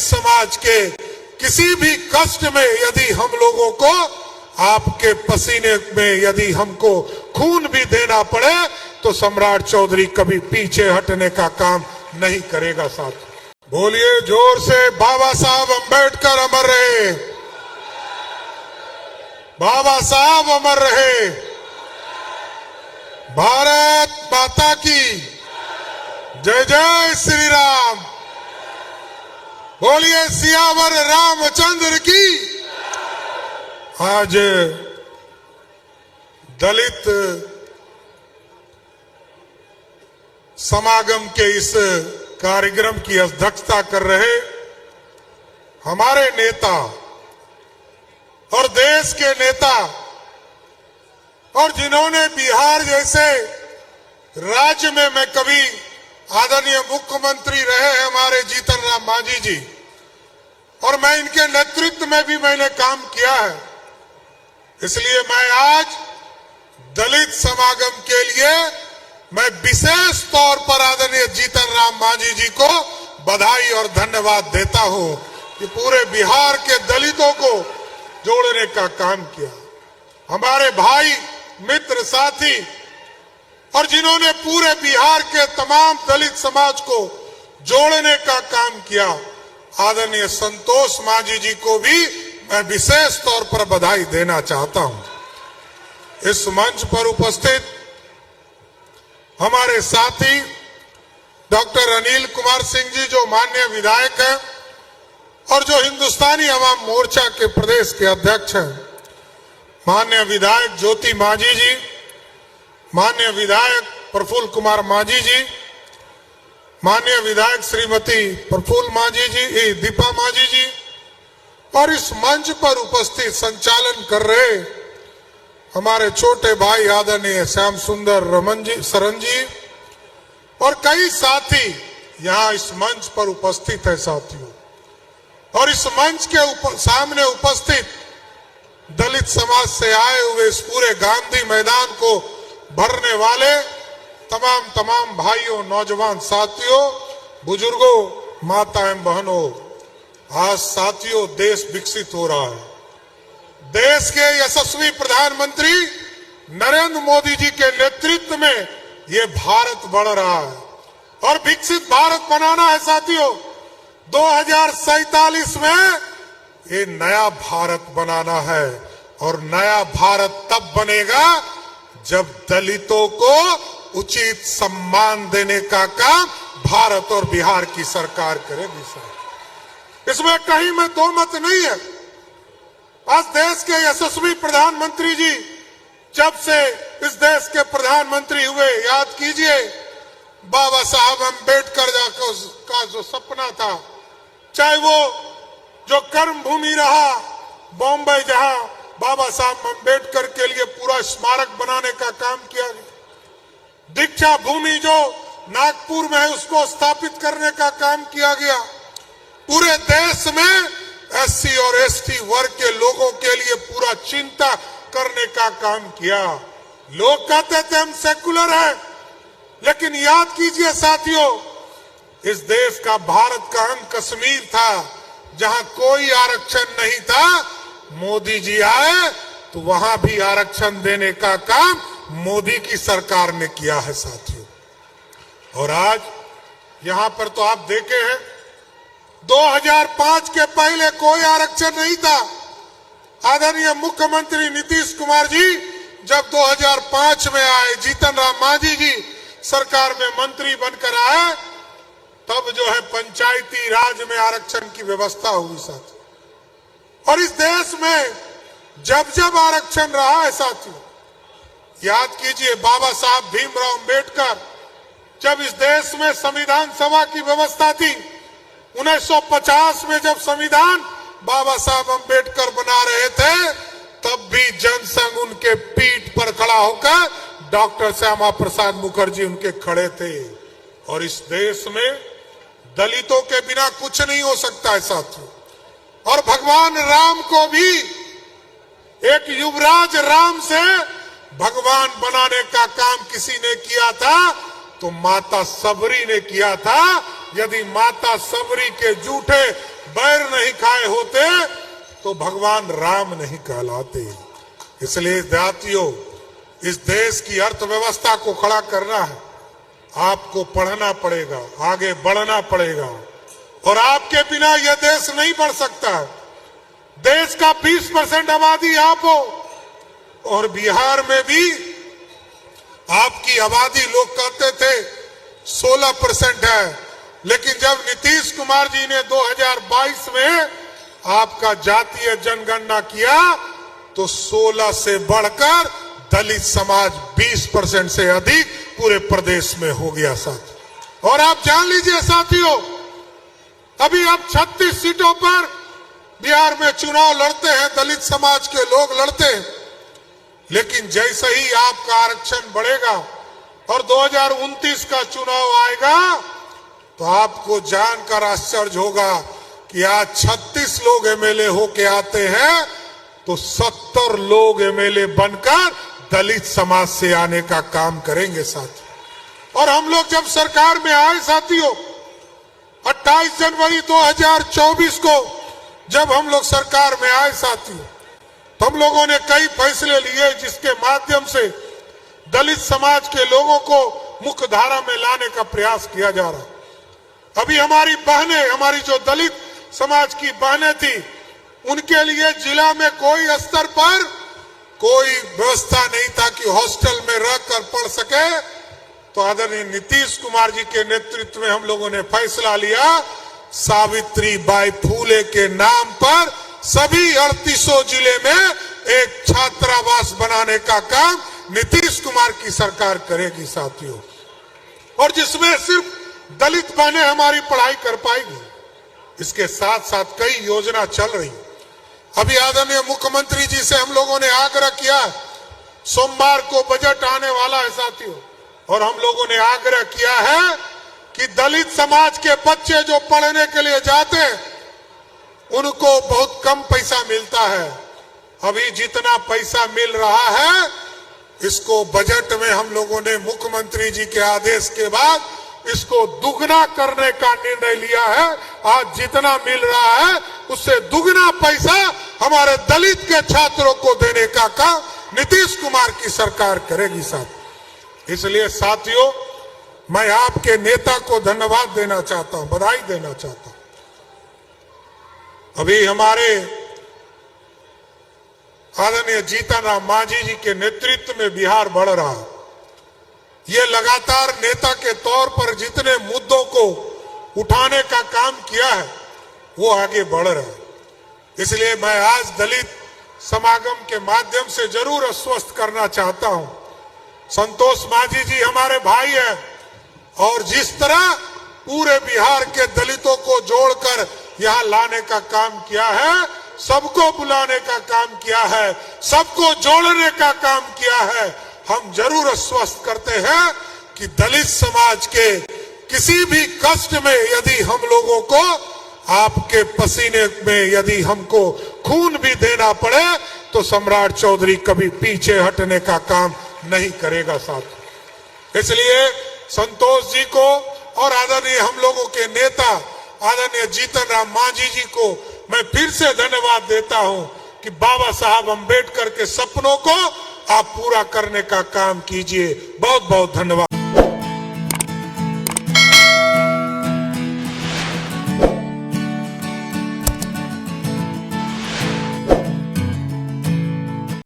समाज के किसी भी कष्ट में यदि हम लोगों को आपके पसीने में यदि हमको खून भी देना पड़े तो सम्राट चौधरी कभी पीछे हटने का काम नहीं करेगा। साथ बोलिए जोर से, बाबा साहब अंबेडकर अमर रहे, बाबा साहब अमर रहे, भारत माता की जय जय श्री राम। बोलिए सियावर रामचंद्र की। आज दलित समागम के इस कार्यक्रम की अध्यक्षता कर रहे हमारे नेता और देश के नेता और जिन्होंने बिहार जैसे राज्य में मैं कभी आदरणीय मुख्यमंत्री रहे हैं हमारे जीतन राम मांझी जी, और मैं इनके नेतृत्व में भी मैंने काम किया है। इसलिए मैं आज दलित समागम के लिए मैं विशेष तौर पर आदरणीय जीतन राम मांझी जी को बधाई और धन्यवाद देता हूं कि पूरे बिहार के दलितों को जोड़ने का काम किया। हमारे भाई मित्र साथी और जिन्होंने पूरे बिहार के तमाम दलित समाज को जोड़ने का काम किया, आदरणीय संतोष मांझी जी को भी मैं विशेष तौर पर बधाई देना चाहता हूं। इस मंच पर उपस्थित हमारे साथी डॉक्टर अनिल कुमार सिंह जी जो माननीय विधायक हैं और जो हिंदुस्तानी अवाम मोर्चा के प्रदेश के अध्यक्ष हैं, माननीय विधायक ज्योति मांझी जी, माननीय विधायक प्रफुल्ल कुमार मांझी जी, माननीय विधायक श्रीमती प्रफुल्ल मांझी जी, दीपा मांझी जी, और इस मंच पर उपस्थित संचालन कर रहे हमारे छोटे भाई आदरणीय श्याम सुंदर रमन जी, सरन जी, और कई साथी यहाँ इस मंच पर उपस्थित है साथियों। और इस मंच के सामने उपस्थित दलित समाज से आए हुए इस पूरे गांधी मैदान को भरने वाले तमाम भाइयों, नौजवान साथियों, बुजुर्गों, माता एवं बहनों, आज साथियों देश विकसित हो रहा है। देश के यशस्वी प्रधानमंत्री नरेंद्र मोदी जी के नेतृत्व में ये भारत बढ़ रहा है और विकसित भारत बनाना है साथियों। 2047 में ये नया भारत बनाना है और नया भारत तब बनेगा जब दलितों को उचित सम्मान देने का काम भारत और बिहार की सरकार करेगी। इसमें कहीं में दो मत नहीं है। आज देश के यशस्वी प्रधानमंत्री जी जब से इस देश के प्रधानमंत्री हुए, याद कीजिए बाबा साहब अंबेडकर का जो सपना था, चाहे वो जो कर्म भूमि रहा बॉम्बे, जहां बाबा साहब अंबेडकर के लिए पूरा स्मारक बनाने का काम किया गया, दीक्षा भूमि जो नागपुर में है उसको स्थापित करने का काम किया गया, पूरे देश में एससी और एसटी वर्ग के लोगों के लिए पूरा चिंता करने का काम किया। लोग कहते थे हम सेकुलर हैं, लेकिन याद कीजिए साथियों, इस देश का भारत का अंग कश्मीर था जहां कोई आरक्षण नहीं था। मोदी जी आए तो वहां भी आरक्षण देने का काम मोदी की सरकार ने किया है साथियों। और आज यहां पर तो आप देखे हैं 2005 के पहले कोई आरक्षण नहीं था। आदरणीय मुख्यमंत्री नीतीश कुमार जी जब 2005 में आए, जीतन राम मांझी जी सरकार में मंत्री बनकर आए, तब जो है पंचायती राज में आरक्षण की व्यवस्था हुई साथी। और इस देश में जब जब आरक्षण रहा है साथियों, याद कीजिए बाबा साहब भीमराव अंबेडकर जब इस देश में संविधान सभा की व्यवस्था थी, 1950 में जब संविधान बाबा साहब अंबेडकर बना रहे थे, तब भी जनसंघ उनके पीठ पर खड़ा होकर डॉक्टर श्यामा प्रसाद मुखर्जी उनके खड़े थे। और इस देश में दलितों के बिना कुछ नहीं हो सकता है साथियों। और भगवान राम को भी एक युवराज राम से भगवान बनाने का काम किसी ने किया था तो माता सबरी ने किया था। यदि माता सबरी के जूठे बैर नहीं खाए होते तो भगवान राम नहीं कहलाते। इसलिए जातियों, इस देश की अर्थव्यवस्था को खड़ा करना है, आपको पढ़ना पड़ेगा, आगे बढ़ना पड़ेगा, और आपके बिना यह देश नहीं बढ़ सकता। देश का 20% आबादी आप हो, और बिहार में भी आपकी आबादी लोग कहते थे 16% है, लेकिन जब नीतीश कुमार जी ने 2022 में आपका जातीय जनगणना किया तो 16 से बढ़कर दलित समाज 20% से अधिक पूरे प्रदेश में हो गया साथ। और आप जान लीजिए साथियों, अभी आप 36 सीटों पर बिहार में चुनाव लड़ते हैं, दलित समाज के लोग लड़ते हैं, लेकिन जैसे ही आपका आरक्षण बढ़ेगा और 2029 का चुनाव आएगा तो आपको जानकर आश्चर्य होगा कि आज 36 लोग एमएलए होके आते हैं तो 70 लोग एमएलए बनकर दलित समाज से आने का काम करेंगे साथियों। और हम लोग जब सरकार में आए साथियों, 28 जनवरी 2024 को जब हम लोग सरकार में आए साथियों, तो हम लोगों ने कई फैसले लिए जिसके माध्यम से दलित समाज के लोगों को मुख्य धारा में लाने का प्रयास किया जा रहा है। अभी हमारी बहनें, हमारी जो दलित समाज की बहनें थी, उनके लिए जिला में कोई स्तर पर कोई व्यवस्था नहीं था कि हॉस्टल में रहकर पढ़ सके। तो आदरणीय नीतीश कुमार जी के नेतृत्व में हम लोगों ने फैसला लिया, सावित्री बाई फूले के नाम पर सभी 38 जिले में एक छात्रावास बनाने का काम नीतीश कुमार की सरकार करेगी साथियों, और जिसमें सिर्फ दलित बहनें हमारी पढ़ाई कर पाएगी। इसके साथ साथ कई योजना चल रही। अभी आदरणीय मुख्यमंत्री जी से हम लोगों ने आग्रह किया, सोमवार को बजट आने वाला है साथियों, और हम लोगों ने आग्रह किया है कि दलित समाज के बच्चे जो पढ़ने के लिए जाते हैं उनको बहुत कम पैसा मिलता है। अभी जितना पैसा मिल रहा है इसको बजट में हम लोगों ने मुख्यमंत्री जी के आदेश के बाद इसको दुगना करने का निर्णय लिया है। आज जितना मिल रहा है उससे दुगना पैसा हमारे दलित के छात्रों को देने का काम नीतीश कुमार की सरकार करेगी साथ। इसलिए साथियों, मैं आपके नेता को धन्यवाद देना चाहता हूं, बधाई देना चाहता हूं। अभी हमारे आदरणीय जीतन राम मांझी जी के नेतृत्व में बिहार बढ़ रहा है। ये लगातार नेता के तौर पर जितने मुद्दों को उठाने का काम किया है वो आगे बढ़ रहा है। इसलिए मैं आज दलित समागम के माध्यम से जरूर आश्वस्त करना चाहता हूं, संतोष मांझी जी हमारे भाई हैं, और जिस तरह पूरे बिहार के दलितों को जोड़कर यहां लाने का काम किया है, सबको बुलाने का काम किया है, सबको जोड़ने का काम किया है, हम जरूर आश्वस्त करते हैं कि दलित समाज के किसी भी कष्ट में यदि हम लोगों को आपके पसीने में यदि हमको खून भी देना पड़े तो सम्राट चौधरी कभी पीछे हटने का काम नहीं करेगा साथ। इसलिए संतोष जी को और आदरणीय हम लोगों के नेता आदरणीय जीतन राम मांझी जी को मैं फिर से धन्यवाद देता हूं कि बाबा साहब अम्बेडकर के सपनों को आप पूरा करने का काम कीजिए। बहुत बहुत धन्यवाद।